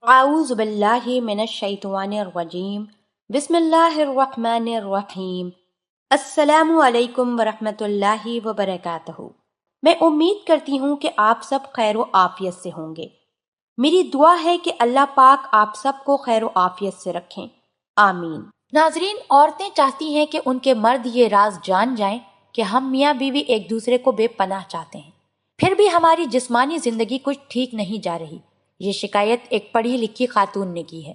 اعوذ باللہ من الشیطان الرجیم بسم اللہ الرحمن الرحیم السلام علیکم ورحمۃ اللہ وبرکاتہ۔ میں امید کرتی ہوں کہ آپ سب خیر و عافیت سے ہوں گے۔ میری دعا ہے کہ اللہ پاک آپ سب کو خیر و عافیت سے رکھیں، آمین۔ ناظرین، عورتیں چاہتی ہیں کہ ان کے مرد یہ راز جان جائیں کہ ہم میاں بیوی ایک دوسرے کو بے پناہ چاہتے ہیں، پھر بھی ہماری جسمانی زندگی کچھ ٹھیک نہیں جا رہی۔ یہ شکایت ایک پڑھی لکھی خاتون نے کی ہے۔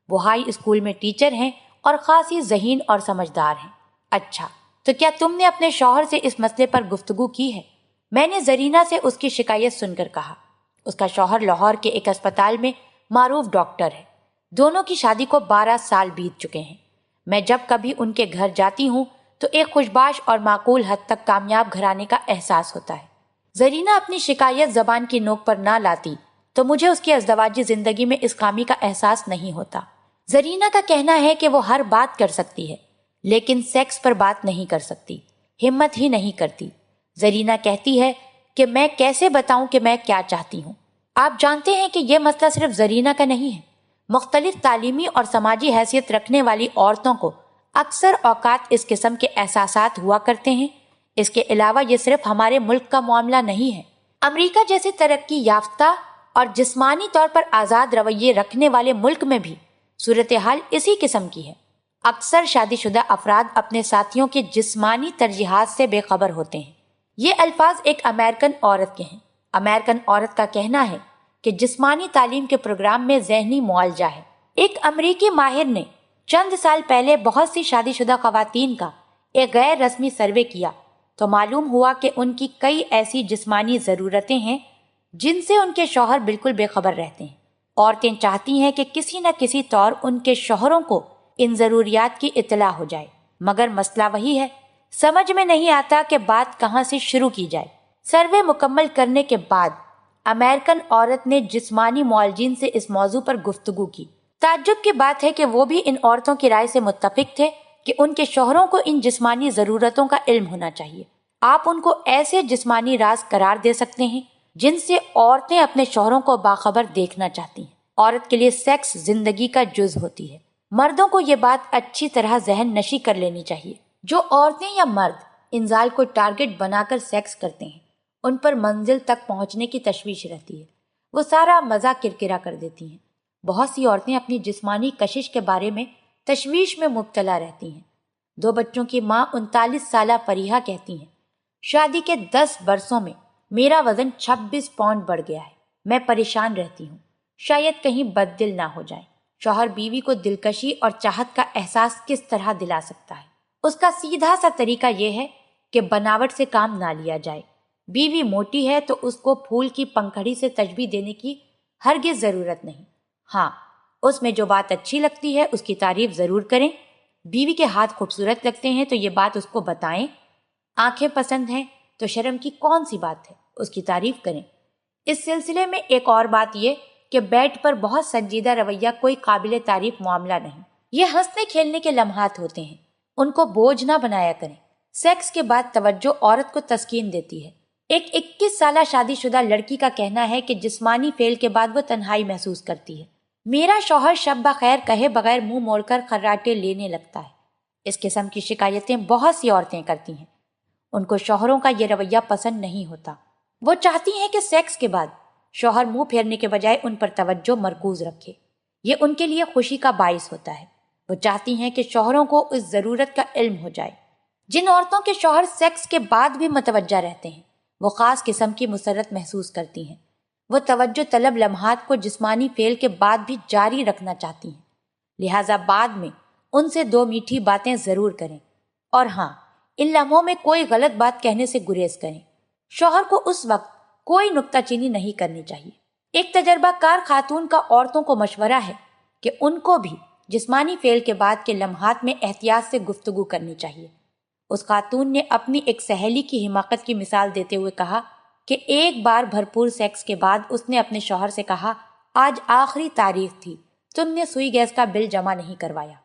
وہ ہائی اسکول میں ٹیچر ہیں اور خاصی ذہین اور سمجھدار ہیں۔ اچھا، تو کیا تم نے اپنے شوہر سے اس مسئلے پر گفتگو کی ہے؟ میں نے زرینہ سے اس کی شکایت سن کر کہا۔ اس کا شوہر لاہور کے ایک اسپتال میں معروف ڈاکٹر ہے۔ دونوں کی شادی کو 12 سال بیت چکے ہیں۔ میں جب کبھی ان کے گھر جاتی ہوں تو ایک خوشباش اور معقول حد تک کامیاب گھرانے کا احساس ہوتا ہے۔ زرینہ اپنی شکایت زبان کی نوک پر نہ لاتی تو مجھے اس کی ازدواجی زندگی میں اس خامی کا احساس نہیں ہوتا۔ زرینہ کا کہنا ہے کہ وہ ہر بات کر سکتی ہے لیکن سیکس پر بات نہیں کر سکتی، ہمت ہی نہیں کرتی۔ زرینہ کہتی ہے کہ میں کیسے بتاؤں کہ میں کیا چاہتی ہوں۔ آپ جانتے ہیں کہ یہ مسئلہ صرف زرینہ کا نہیں ہے۔ مختلف تعلیمی اور سماجی حیثیت رکھنے والی عورتوں کو اکثر اوقات اس قسم کے احساسات ہوا کرتے ہیں۔ اس کے علاوہ یہ صرف ہمارے ملک کا معاملہ نہیں ہے۔ امریکہ جیسے ترقی یافتہ اور جسمانی طور پر آزاد رویے رکھنے والے ملک میں بھی صورتحال اسی قسم کی ہے۔ اکثر شادی شدہ افراد اپنے ساتھیوں کے جسمانی ترجیحات سے بے خبر ہوتے ہیں۔ یہ الفاظ ایک امریکن عورت کے ہیں۔ امریکن عورت کا کہنا ہے کہ جسمانی تعلیم کے پروگرام میں ذہنی معالجہ ہے۔ ایک امریکی ماہر نے چند سال پہلے بہت سی شادی شدہ خواتین کا ایک غیر رسمی سروے کیا تو معلوم ہوا کہ ان کی کئی ایسی جسمانی ضرورتیں ہیں جن سے ان کے شوہر بالکل بے خبر رہتے ہیں۔ عورتیں چاہتی ہیں کہ کسی نہ کسی طور ان کے شوہروں کو ان ضروریات کی اطلاع ہو جائے، مگر مسئلہ وہی ہے، سمجھ میں نہیں آتا کہ بات کہاں سے شروع کی جائے۔ سروے مکمل کرنے کے بعد امریکن عورت نے جسمانی معالجین سے اس موضوع پر گفتگو کی۔ تعجب کی بات ہے کہ وہ بھی ان عورتوں کی رائے سے متفق تھے کہ ان کے شوہروں کو ان جسمانی ضرورتوں کا علم ہونا چاہیے۔ آپ ان کو ایسے جسمانی راز قرار دے سکتے ہیں جن سے عورتیں اپنے شوہروں کو باخبر دیکھنا چاہتی ہیں۔ عورت کے لیے سیکس زندگی کا جز ہوتی ہے۔ مردوں کو یہ بات اچھی طرح ذہن نشی کر لینی چاہیے۔ جو عورتیں یا مرد انزال کو ٹارگٹ بنا کر سیکس کرتے ہیں، ان پر منزل تک پہنچنے کی تشویش رہتی ہے۔ وہ سارا مزہ کرکرا کر دیتی ہیں۔ بہت سی عورتیں اپنی جسمانی کشش کے بارے میں تشویش میں مبتلا رہتی ہیں۔ 2 بچوں کی ماں 39 سالہ فریحہ کہتی ہیں، شادی کے 10 برسوں میں میرا وزن 26 پاؤنڈ بڑھ گیا ہے۔ میں پریشان رہتی ہوں، شاید کہیں بد دل نہ ہو جائیں۔ شوہر بیوی کو دلکشی اور چاہت کا احساس کس طرح دلا سکتا ہے؟ اس کا سیدھا سا طریقہ یہ ہے کہ بناوٹ سے کام نہ لیا جائے۔ بیوی موٹی ہے تو اس کو پھول کی پنکھڑی سے تشبیہ دینے کی ہرگز ضرورت نہیں۔ ہاں، اس میں جو بات اچھی لگتی ہے اس کی تعریف ضرور کریں۔ بیوی کے ہاتھ خوبصورت لگتے ہیں تو یہ بات اس کو بتائیں۔ آنکھیں پسند ہیں تو شرم کی کون سی بات ہے، اس کی تعریف کریں۔ اس سلسلے میں ایک اور بات یہ کہ بیڈ پر بہت سنجیدہ رویہ کوئی قابل تعریف معاملہ نہیں۔ یہ ہنسنے کھیلنے کے لمحات ہوتے ہیں، ان کو بوجھ نہ بنایا کریں۔ سیکس کے بعد توجہ عورت کو تسکین دیتی ہے۔ ایک 21 سالہ شادی شدہ لڑکی کا کہنا ہے کہ جسمانی فعل کے بعد وہ تنہائی محسوس کرتی ہے۔ میرا شوہر شب بخیر کہے بغیر منہ موڑ کر خراٹے لینے لگتا ہے۔ اس قسم کی شکایتیں بہت سی عورتیں کرتی ہیں۔ ان کو شوہروں کا یہ رویہ پسند نہیں ہوتا۔ وہ چاہتی ہیں کہ سیکس کے بعد شوہر منہ پھیرنے کے بجائے ان پر توجہ مرکوز رکھے۔ یہ ان کے لیے خوشی کا باعث ہوتا ہے۔ وہ چاہتی ہیں کہ شوہروں کو اس ضرورت کا علم ہو جائے۔ جن عورتوں کے شوہر سیکس کے بعد بھی متوجہ رہتے ہیں، وہ خاص قسم کی مسرت محسوس کرتی ہیں۔ وہ توجہ طلب لمحات کو جسمانی فعل کے بعد بھی جاری رکھنا چاہتی ہیں، لہٰذا بعد میں ان سے 2 میٹھی باتیں ضرور کریں، اور ہاں، ان لمحوں میں کوئی غلط بات کہنے سے گریز کریں۔ شوہر کو اس وقت کوئی نکتہ چینی نہیں کرنی چاہیے۔ ایک تجربہ کار خاتون کا عورتوں کو مشورہ ہے کہ ان کو بھی جسمانی فعل کے بعد کے لمحات میں احتیاط سے گفتگو کرنی چاہیے۔ اس خاتون نے اپنی ایک سہیلی کی حماقت کی مثال دیتے ہوئے کہا کہ ایک بار بھرپور سیکس کے بعد اس نے اپنے شوہر سے کہا، آج آخری تاریخ تھی، تم نے سوئی گیس کا بل جمع نہیں کروایا۔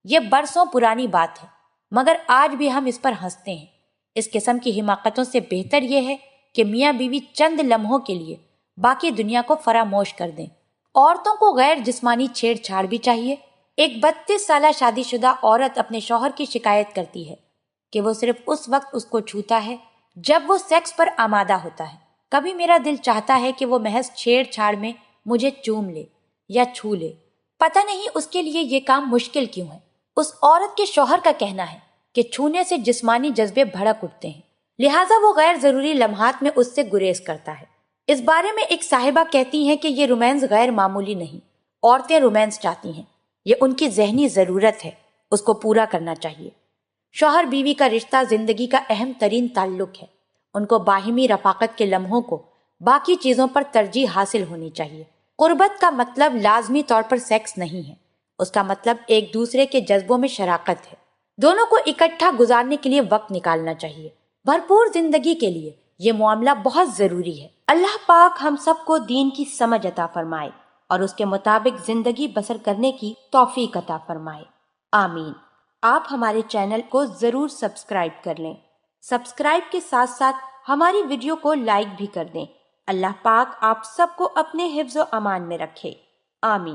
یہ برسوں پرانی بات ہے، مگر آج بھی ہم اس پر ہنستے ہیں۔ اس قسم کی حماقتوں سے بہتر یہ ہے کہ میاں بیوی چند لمحوں کے لیے باقی دنیا کو فراموش کر دیں عورتوں کو غیر جسمانی چھیڑ چھاڑ بھی چاہیے۔ ایک 32 سالہ شادی شدہ عورت اپنے شوہر کی شکایت کرتی ہے کہ وہ صرف اس وقت اس کو چھوتا ہے جب وہ سیکس پر آمادہ ہوتا ہے۔ کبھی میرا دل چاہتا ہے کہ وہ محض چھیڑ چھاڑ میں مجھے چوم لے یا چھو لے۔ پتہ نہیں اس کے لیے یہ کام مشکل کیوں ہے۔ اس عورت کے شوہر کا کہنا ہے کہ چھونے سے جسمانی جذبے بھڑک اٹھتے ہیں، لہٰذا وہ غیر ضروری لمحات میں اس سے گریز کرتا ہے۔ اس بارے میں ایک صاحبہ کہتی ہیں کہ یہ رومانس غیر معمولی نہیں، عورتیں رومانس چاہتی ہیں، یہ ان کی ذہنی ضرورت ہے، اس کو پورا کرنا چاہیے۔ شوہر بیوی کا رشتہ زندگی کا اہم ترین تعلق ہے، ان کو باہمی رفاقت کے لمحوں کو باقی چیزوں پر ترجیح حاصل ہونی چاہیے۔ قربت کا مطلب لازمی طور پر سیکس نہیں ہے، اس کا مطلب ایک دوسرے کے جذبوں میں شراکت ہے۔ دونوں کو اکٹھا گزارنے کے لیے وقت نکالنا چاہیے۔ بھرپور زندگی کے لیے یہ معاملہ بہت ضروری ہے۔ اللہ پاک ہم سب کو دین کی سمجھ عطا فرمائے اور اس کے مطابق زندگی بسر کرنے کی توفیق عطا فرمائے، آمین۔ آپ ہمارے چینل کو ضرور سبسکرائب کر لیں۔ سبسکرائب کے ساتھ ساتھ ہماری ویڈیو کو لائک بھی کر دیں۔ اللہ پاک آپ سب کو اپنے حفظ و امان میں رکھے، آمین۔